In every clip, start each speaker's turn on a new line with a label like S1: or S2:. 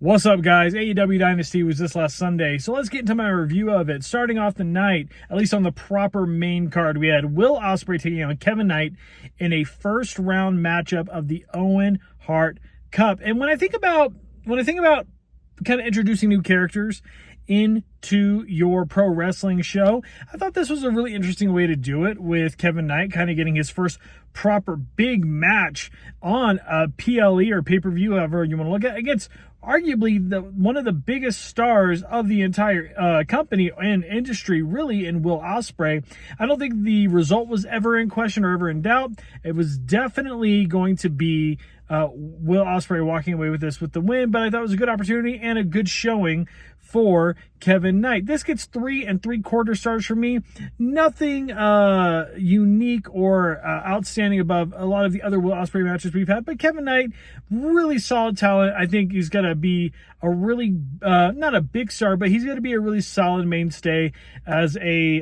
S1: What's up, guys? AEW Dynasty was this last Sunday, so let's get into my review of it. Starting off the night, at least on the proper main card, we had Will Ospreay taking on Kevin Knight in a first-round matchup of the Owen Hart Cup. And when I think about kind of introducing new characters into your pro wrestling show, I thought this was a really interesting way to do it, with Kevin Knight kind of getting his first proper big match on a PLE or pay-per-view, however you want to look at it, against arguably one of the biggest stars of the entire company and industry, really, in Will Ospreay. I don't think the result was ever in question or ever in doubt. It was definitely going to be Will Ospreay walking away with this with the win, but I thought it was a good opportunity and a good showing for Kevin Knight. This gets 3 3/4 stars for me. Nothing unique or outstanding above a lot of the other Will Ospreay matches we've had, but Kevin Knight, really solid talent. I think he's going to be a really, not a big star, but he's going to be a really solid mainstay as a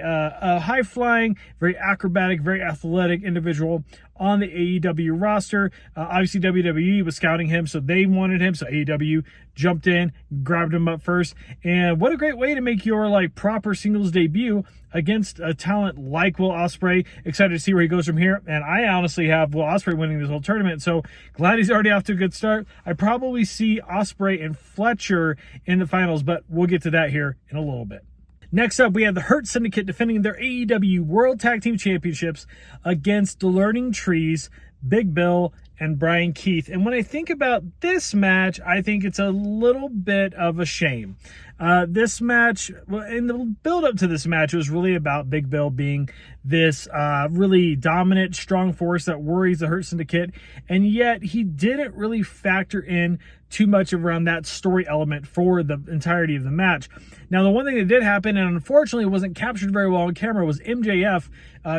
S1: high-flying, very acrobatic, very athletic individual on the AEW roster. Obviously, WWE was scouting him, so they wanted him, so AEW jumped in, grabbed him up first, and what a great way to make your proper singles debut against a talent like Will Ospreay. Excited to see where he goes from here, and I honestly have Will Ospreay winning this whole tournament, so glad he's already off to a good start. I probably see Ospreay and Fletcher in the finals, but we'll get to that here in a little bit. Next up, we have the Hurt Syndicate defending their AEW World Tag Team Championships against the Learning Trees, Big Bill and Brian Keith. And when I think about this match, I think it's a little bit of a shame. This match, in the build-up to this match, was really about Big Bill being this really dominant, strong force that worries the Hurt Syndicate, and yet he didn't really factor in too much around that story element for the entirety of the match. Now, the one thing that did happen, and unfortunately wasn't captured very well on camera, was MJF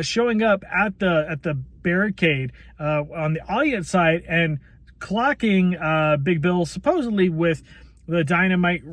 S1: showing up at the barricade on the audience side and clocking Big Bill supposedly with the dynamite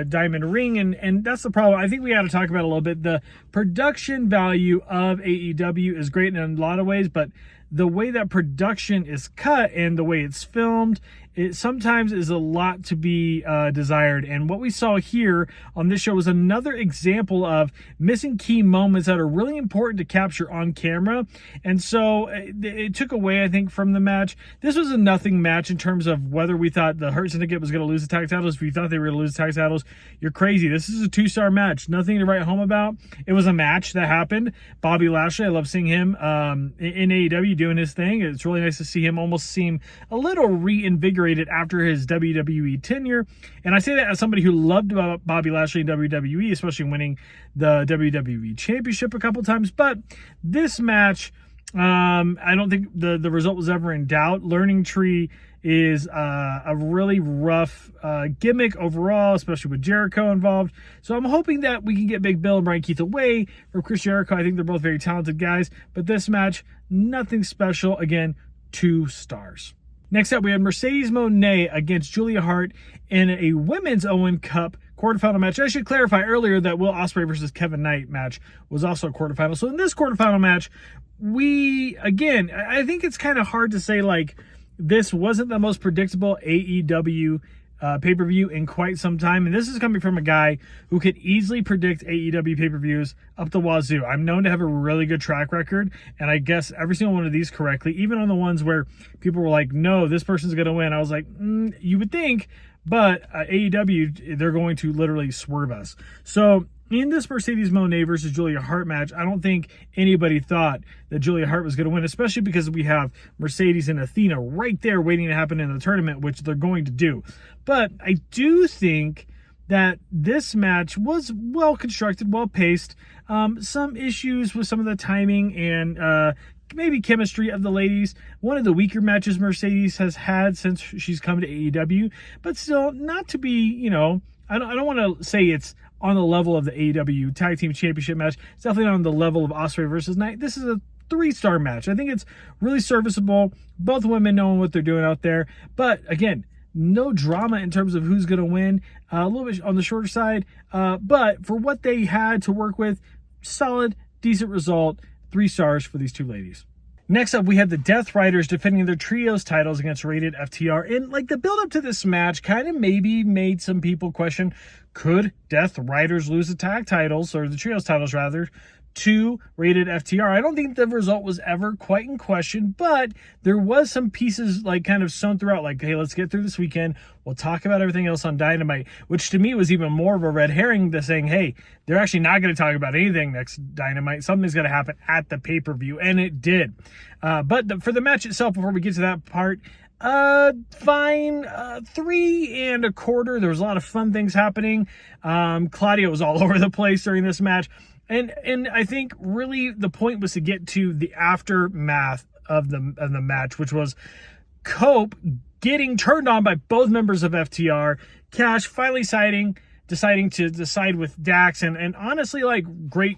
S1: diamond ring, and that's the problem. I think we got to talk about it a little bit. The production value of AEW is great in a lot of ways, but the way that production is cut and the way it's filmed, it sometimes is a lot to be desired. And what we saw here on this show was another example of missing key moments that are really important to capture on camera. And so it took away, I think, from the match. This was a nothing match in terms of whether we thought the Hurt Syndicate was going to lose the tag titles. If you thought they were going to lose the tag titles, you're crazy. This is a 2-star match. Nothing to write home about. It was a match that happened. Bobby Lashley, I love seeing him in AEW doing his thing. It's really nice to see him almost seem a little reinvigorated after his WWE tenure. And I say that as somebody who loved Bobby Lashley in WWE, especially winning the WWE Championship a couple times. But this match, I don't think the result was ever in doubt. Learning Tree is a really rough gimmick overall, especially with Jericho involved. So I'm hoping that we can get Big Bill and Brian Keith away from Chris Jericho. I think they're both very talented guys. But this match, nothing special. Again, 2 stars. Next up, we had Mercedes Moné against Julia Hart in a Women's Owen Cup quarterfinal match. I should clarify earlier that Will Ospreay versus Kevin Knight match was also a quarterfinal. So in this quarterfinal match, I think it's kind of hard to say this wasn't the most predictable AEW pay-per-view in quite some time. And this is coming from a guy who could easily predict AEW pay-per-views up the wazoo. I'm known to have a really good track record, and I guess every single one of these correctly, even on the ones where people were like, no, this person's going to win. I was like, you would think, but AEW, they're going to literally swerve us. So in this Mercedes Moné versus Julia Hart match, I don't think anybody thought that Julia Hart was going to win, especially because we have Mercedes and Athena right there waiting to happen in the tournament, which they're going to do. But I do think that this match was well constructed, well paced. Some issues with some of the timing and maybe chemistry of the ladies. One of the weaker matches Mercedes has had since she's come to AEW, but still not to be, I don't want to say it's on the level of the AEW Tag Team Championship match. It's definitely not on the level of Ospreay versus Knight. This is a 3-star match. I think it's really serviceable. Both women knowing what they're doing out there. But again, no drama in terms of who's going to win. A little bit on the shorter side. But for what they had to work with, solid, decent result. 3 stars for these 2 ladies. Next up, we had the Death Riders defending their trios titles against Rated FTR. And like the build up to this match kind of maybe made some people question, could Death Riders lose the tag titles, or the trios titles rather, to Rated FTR? I don't think the result was ever quite in question, but there was some pieces like kind of sewn throughout, like, hey, let's get through this weekend. We'll talk about everything else on Dynamite, which to me was even more of a red herring to saying, hey, they're actually not going to talk about anything next Dynamite. Something's going to happen at the pay-per-view, and it did. For the match itself, before we get to that part, fine. 3 1/4. There was a lot of fun things happening. Claudio was all over the place during this match. And I think really the point was to get to the aftermath of the match, which was Cope getting turned on by both members of FTR, Cash finally deciding to side with Dax, and honestly, like, great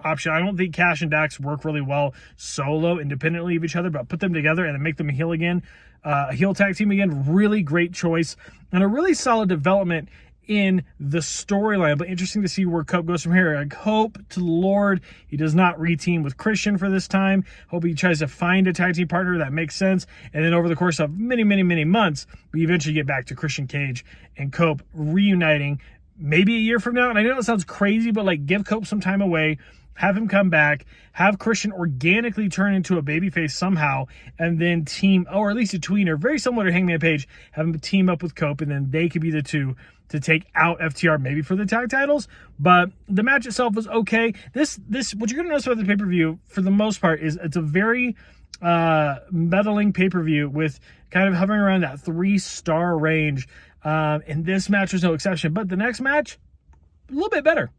S1: option. I don't think Cash and Dax work really well solo, independently of each other, but put them together and then make them a heel tag team again. Really great choice and a really solid development in the storyline, but interesting to see where Cope goes from here. I hope to the Lord he does not reteam with Christian for this time. Hope he tries to find a tag team partner that makes sense, and then over the course of many months, we eventually get back to Christian Cage and Cope reuniting maybe a year from now. And I know it sounds crazy, but like, give Cope some time away, have him come back, have Christian organically turn into a babyface somehow, and then team, or at least a tweener, very similar to Hangman Page, have him team up with Cope, and then they could be the two to take out FTR, maybe for the tag titles. But the match itself was okay. This what you're going to notice about the pay-per-view, for the most part, is it's a very meddling pay-per-view with kind of hovering around that 3-star range. And this match was no exception. But the next match, a little bit better.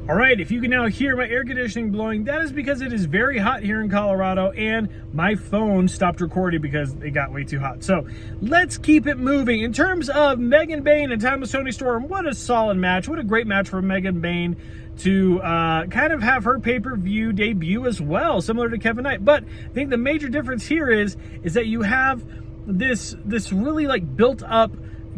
S1: All right, if you can now hear my air conditioning blowing, that is because it is very hot here in Colorado, and my phone stopped recording because it got way too hot. So let's keep it moving. In terms of Megan Bayne and Timeless Toni Storm, what a solid match. What a great match for Megan Bayne to kind of have her pay-per-view debut as well, similar to Kevin Knight. But I think the major difference here is that you have this really like built up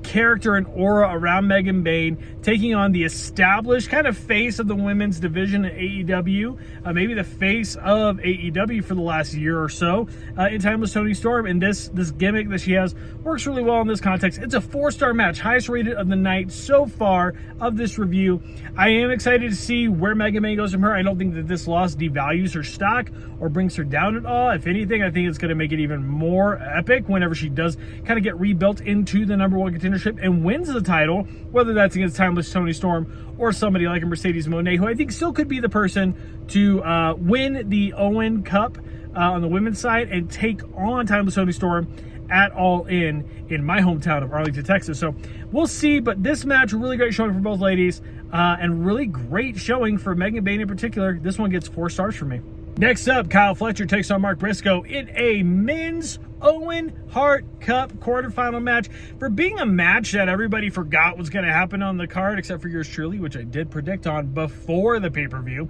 S1: character and aura around Megan Bayne, taking on the established kind of face of the women's division at AEW, maybe the face of AEW for the last year or so, in Timeless Toni Storm. And this gimmick that she has works really well in this context. It's a 4-star match, highest rated of the night so far of this review. I am excited to see where Megan Bayne goes from her. I don't think that this loss devalues her stock or brings her down at all. If anything, I think it's going to make it even more epic whenever she does kind of get rebuilt into the number 1 contendership and wins the title, whether that's against Timeless Toni Storm or somebody like a Mercedes Moné, who I think still could be the person to win the Owen Cup on the women's side and take on Timeless Toni Storm at All In my hometown of Arlington, Texas. So we'll see, but this match, really great showing for both ladies, and really great showing for Megan Bayne in particular. This one gets 4 stars for me. Next up, Kyle Fletcher takes on Mark Briscoe in a men's Owen Hart Cup quarterfinal match. For being a match that everybody forgot was going to happen on the card, except for yours truly, which I did predict on before the pay-per-view,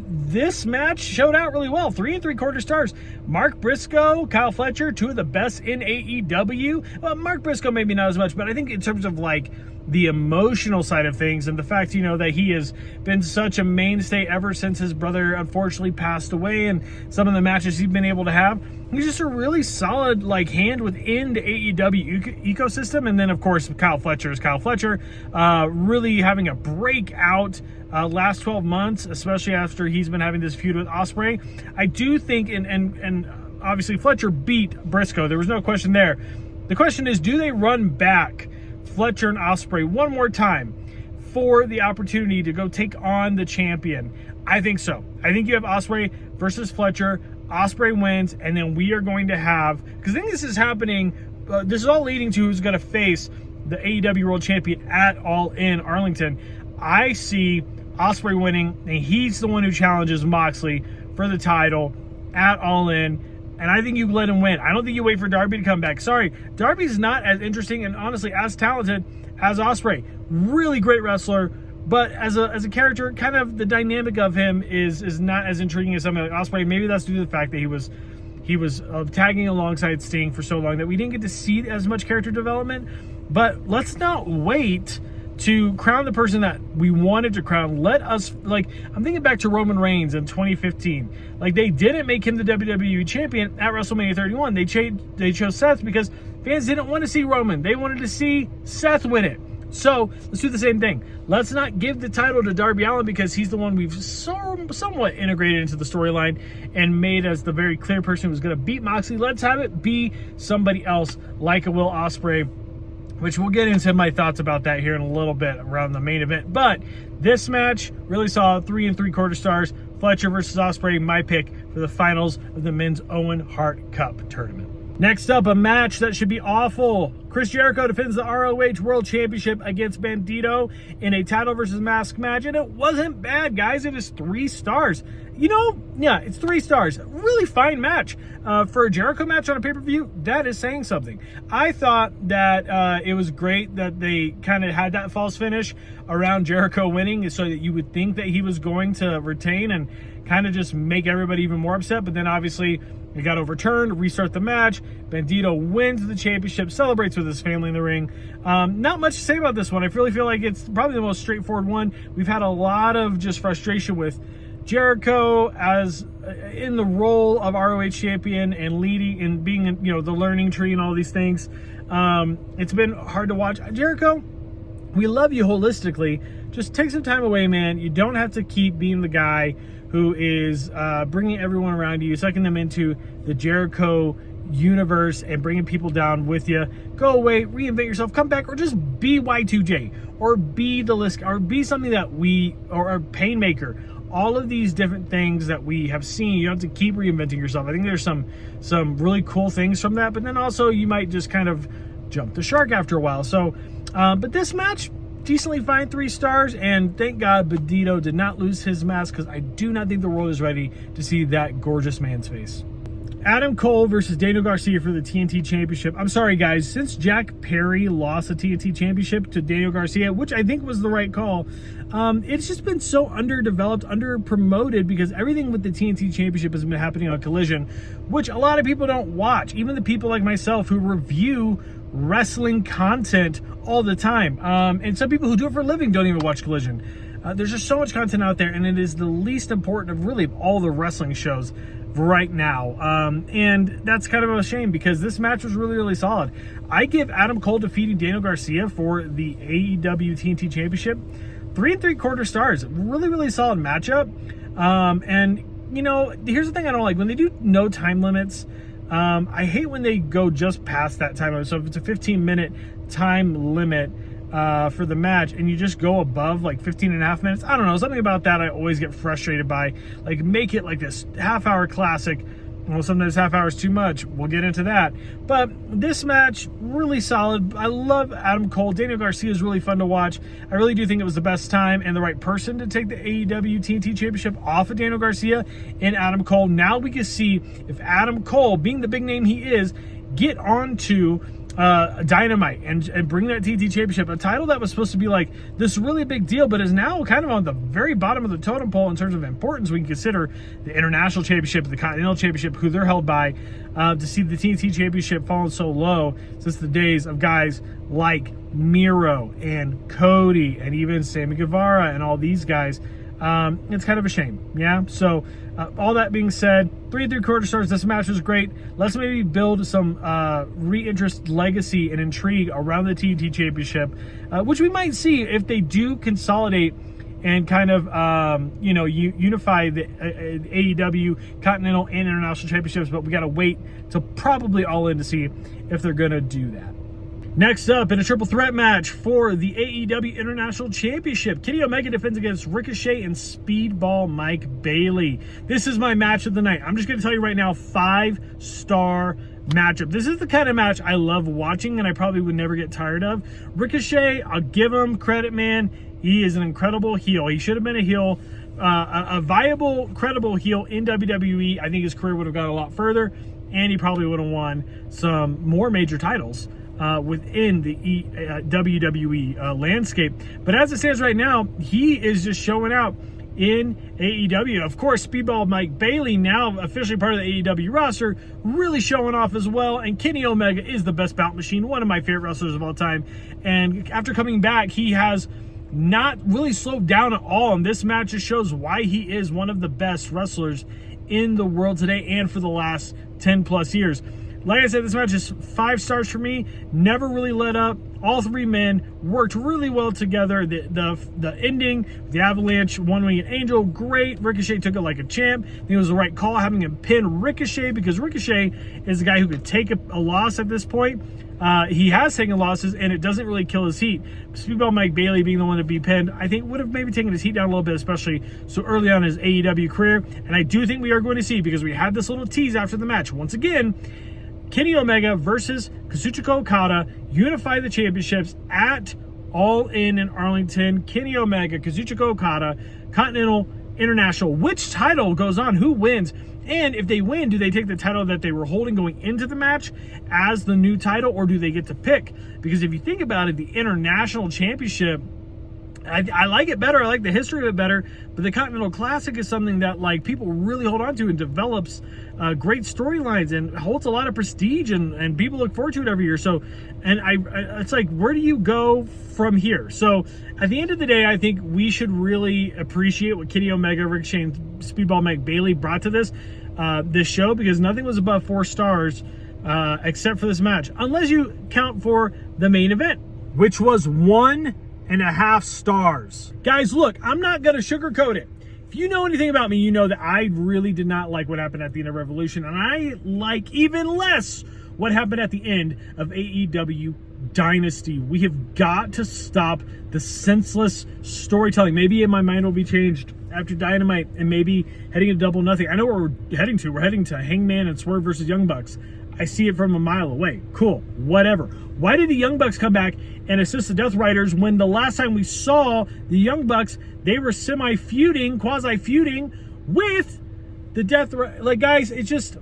S1: this match showed out really well. 3 3/4 stars. Mark Briscoe, Kyle Fletcher, 2 of the best in AEW. Well, Mark Briscoe maybe not as much, but I think in terms of like the emotional side of things and the fact, that he has been such a mainstay ever since his brother unfortunately passed away, and some of the matches he's been able to have, he's just a really solid hand within the AEW ecosystem. And then of course Kyle Fletcher is Kyle Fletcher, really having a breakout last 12 months, especially after he's been having this feud with Ospreay. I do think, and obviously Fletcher beat Briscoe, there was no question there. The question is, do they run back Fletcher and Ospreay one more time for the opportunity to go take on the champion? I think so. I think you have Ospreay versus Fletcher. Ospreay wins, and then we are going to have, because I think this is happening, this is all leading to who's going to face the AEW World Champion at All In Arlington. I see Ospreay winning, and he's the one who challenges Moxley for the title at All In. And I think you let him win. I don't think you wait for Darby to come back. Sorry, Darby's not as interesting and honestly as talented as Ospreay. Really great wrestler, but as a character, kind of the dynamic of him is not as intriguing as something like Ospreay. Maybe that's due to the fact that he was tagging alongside Sting for so long that we didn't get to see as much character development. But let's not wait to crown the person that we wanted to crown. Let us, like, I'm thinking back to Roman Reigns in 2015. Like, they didn't make him the WWE champion at WrestleMania 31. They chose Seth because fans didn't want to see Roman. They wanted to see Seth win it. So let's do the same thing. Let's not give the title to Darby Allin because he's the one we've somewhat integrated into the storyline and made as the very clear person who's going to beat Moxley. Let's have it be somebody else like a Will Ospreay, which we'll get into my thoughts about that here in a little bit around the main event. But this match really saw 3 3/4 stars. Fletcher versus Ospreay, my pick for the finals of the Men's Owen Hart Cup tournament. Next up, a match that should be awful. Chris Jericho defends the ROH World Championship against Bandito in a title versus mask match, and it wasn't bad, guys. It is 3 stars. You know, yeah, it's 3 stars. Really fine match. For a Jericho match on a pay-per-view, that is saying something. I thought that it was great that they kind of had that false finish around Jericho winning so that you would think that he was going to retain and kind of just make everybody even more upset, but then obviously it got overturned, restart the match. Bandito wins the championship, celebrates with his family in the ring. Not much to say about this one. I really feel like it's probably the most straightforward one. We've had a lot of just frustration with Jericho as in the role of ROH champion and leading and being, you know, the learning tree and all these things. It's been hard to watch. Jericho, we love you holistically. Just take some time away, man. You don't have to keep being the guy who is bringing everyone around you, sucking them into the Jericho universe and bringing people down with you. Go away, reinvent yourself, come back, or just be Y2J, or be the list, or be something that or Painmaker. All of these different things that we have seen, you don't have to keep reinventing yourself. I think there's some really cool things from that, but then also you might just kind of jump the shark after a while. So, but this match, decently fine, 3 stars, and thank God Bandito did not lose his mask because I do not think the world is ready to see that gorgeous man's face. Adam Cole versus Daniel Garcia for the TNT Championship. I'm sorry, guys. Since Jack Perry lost the TNT Championship to Daniel Garcia, which I think was the right call, it's just been so underdeveloped, under-promoted because everything with the TNT Championship has been happening on Collision, which a lot of people don't watch. Even the people like myself who review wrestling content all the time. And some people who do it for a living don't even watch Collision. There's just so much content out there, and it is the least important of really all the wrestling shows right now. And that's kind of a shame because this match was really, really solid. I give Adam Cole defeating Daniel Garcia for the AEW TNT Championship 3 3/4 stars. Really, really solid matchup. And, you know, here's the thing I don't like. When they do no time limits, I hate when they go just past that time limit. So if it's a 15-minute time limit for the match and you just go above like 15 and a half minutes, I don't know, something about that I always get frustrated by. Like, make it like this half-hour classic. Well, sometimes half hour is too much. We'll get into that. But this match, really solid. I love Adam Cole. Daniel Garcia is really fun to watch. I really do think it was the best time and the right person to take the AEW TNT Championship off of Daniel Garcia and Adam Cole. Now we can see if Adam Cole, being the big name he is, get onto Dynamite and bring that TNT Championship, a title that was supposed to be like this really big deal, but is now kind of on the very bottom of the totem pole in terms of importance. We can consider the International Championship, the Continental Championship, who they're held by, to see the TNT Championship falling so low since the days of guys like Miro and Cody and even Sammy Guevara and all these guys. It's kind of a shame, yeah? So, all that being said, 3 3/4 stars, this match was great. Let's maybe build some reinterest, legacy, and intrigue around the TNT Championship, which we might see if they do consolidate and kind of, unify the AEW Continental and International Championships, but we got to wait till probably All In to see if they're going to do that. Next up, in a triple threat match for the AEW International Championship, Kenny Omega defends against Ricochet and Speedball Mike Bailey. This is my match of the night. I'm just going to tell you right now, 5-star matchup. This is the kind of match I love watching and I probably would never get tired of. Ricochet, I'll give him credit, man. He is an incredible heel. He should have been a heel, a viable, credible heel in WWE. I think his career would have gone a lot further, and he probably would have won some more major titles within the WWE landscape. But as it stands right now, he is just showing out in AEW. Of course, Speedball Mike Bailey, now officially part of the AEW roster, really showing off as well. And Kenny Omega is the best bout machine, one of my favorite wrestlers of all time. And after coming back, he has not really slowed down at all. And this match just shows why he is one of the best wrestlers in the world today and for the last 10 plus years. Like I said, this match is 5 stars for me. Never really let up. All 3 men worked really well together. The ending, the Avalanche, One-Winged Angel, great. Ricochet took it like a champ. I think it was the right call having him pin Ricochet, because Ricochet is the guy who could take a loss at this point. He has taken losses, and it doesn't really kill his heat. Speedball Mike Bailey being the one to be pinned, I think would have maybe taken his heat down a little bit, especially so early on in his AEW career. And I do think we are going to see, because we had this little tease after the match, once again, Kenny Omega versus Kazuchika Okada unify the championships at All In Arlington. Kenny Omega, Kazuchika Okada, Continental, International. Which title goes on? Who wins? And if they win, do they take the title that they were holding going into the match as the new title, or do they get to pick? Because if you think about it, the International Championship, I like it better. I like the history of it better. But the Continental Classic is something that like people really hold on to and develops great storylines and holds a lot of prestige, and people look forward to it every year. So, and it's like, where do you go from here? So at the end of the day, I think we should really appreciate what Kenny Omega, Ricochet, and Speedball Mike Bailey brought to this show, because nothing was above 4 stars except for this match, unless you count for the main event, which was 1.5 stars. Guys, look, I'm not going to sugarcoat it. If you know anything about me, you know that I really did not like what happened at the end of Revolution, and I like even less what happened at the end of AEW Dynasty. We have got to stop the senseless storytelling. Maybe my mind will be changed after Dynamite and maybe heading to Double Nothing. I know where we're heading to. We're heading to Hangman and Swerve versus Young Bucks. I see it from a mile away. Cool, whatever. Why did the Young Bucks come back and assist the Death Riders when the last time we saw the Young Bucks, they were quasi-feuding with the Death Riders? Like, guys, it's just...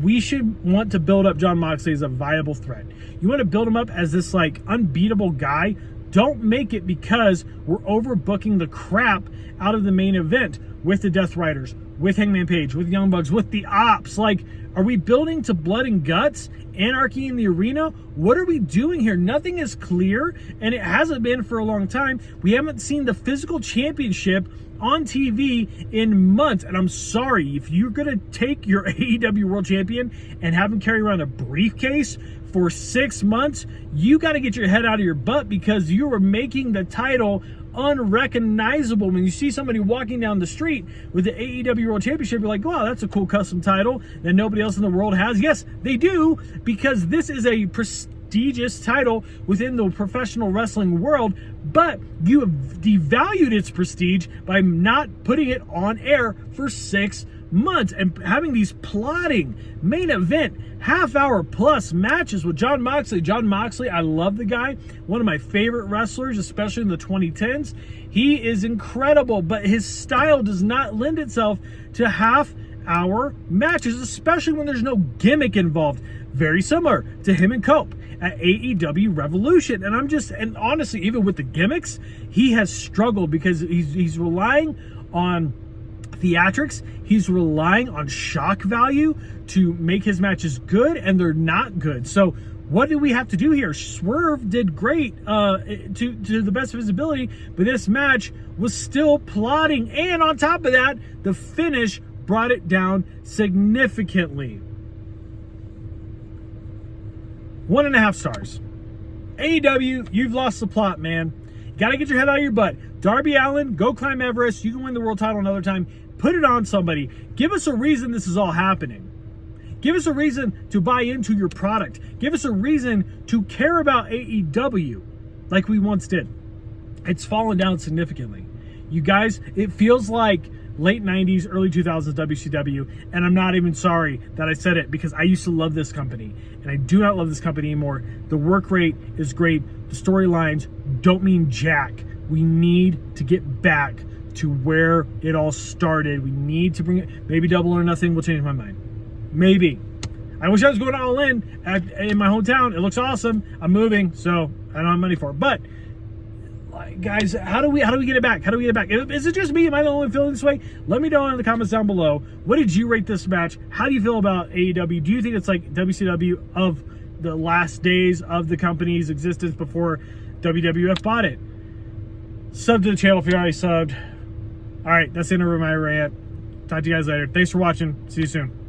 S1: We should want to build up Jon Moxley as a viable threat. You want to build him up as this, like, unbeatable guy. Don't make it because we're overbooking the crap out of the main event with the Death Riders, with Hangman Page, with Young Bucks, with the Ops. Like, are we building to blood and guts? Anarchy in the arena? What are we doing here? Nothing is clear, and it hasn't been for a long time. We haven't seen the physical championship on TV in months, and I'm sorry, if you're going to take your AEW World Champion and have him carry around a briefcase for 6 months, you got to get your head out of your butt, because you are making the title unrecognizable. When you see somebody walking down the street with the AEW World Championship, you're like, wow, that's a cool custom title that nobody else in the world has. Yes, they do, because this is a prestigious title within the professional wrestling world, but you have devalued its prestige by not putting it on air for 6 months and having these plotting main event half-hour plus matches with Jon Moxley. Jon Moxley, I love the guy. One of my favorite wrestlers, especially in the 2010s. He is incredible, but his style does not lend itself to half-hour matches, especially when there's no gimmick involved. Very similar to him and Cope at AEW Revolution. And honestly, even with the gimmicks, he has struggled because he's relying on theatrics. He's relying on shock value to make his matches good, and they're not good. So what do we have to do here? Swerve did great to the best of his ability, but this match was still plotting, and on top of that, the finish brought it down significantly. 1.5 stars. AEW, you've lost the plot, man. Got to get your head out of your butt. Darby Allin, go climb Everest. You can win the world title another time. Put it on somebody. Give us a reason this is all happening. Give us a reason to buy into your product. Give us a reason to care about AEW like we once did. It's fallen down significantly. You guys, it feels like late 90s, early 2000s WCW, and I'm not even sorry that I said it, because I used to love this company, and I do not love this company anymore. The work rate is great. The storylines don't mean jack. We need to get back to where it all started. We need to bring it. Maybe Double or Nothing will change my mind. Maybe. I wish I was going all in my hometown. It looks awesome. I'm moving, so I don't have money for it. But guys, how do we get it back? How do we get it back? Is it just me? Am I the only one feeling this way? Let me know in the comments down below. What did you rate this match? How do you feel about AEW? Do you think it's like WCW of the last days of the company's existence before WWF bought it? Sub to the channel if you already subbed. All right, that's the end of my rant. Talk to you guys later. Thanks for watching. See you soon.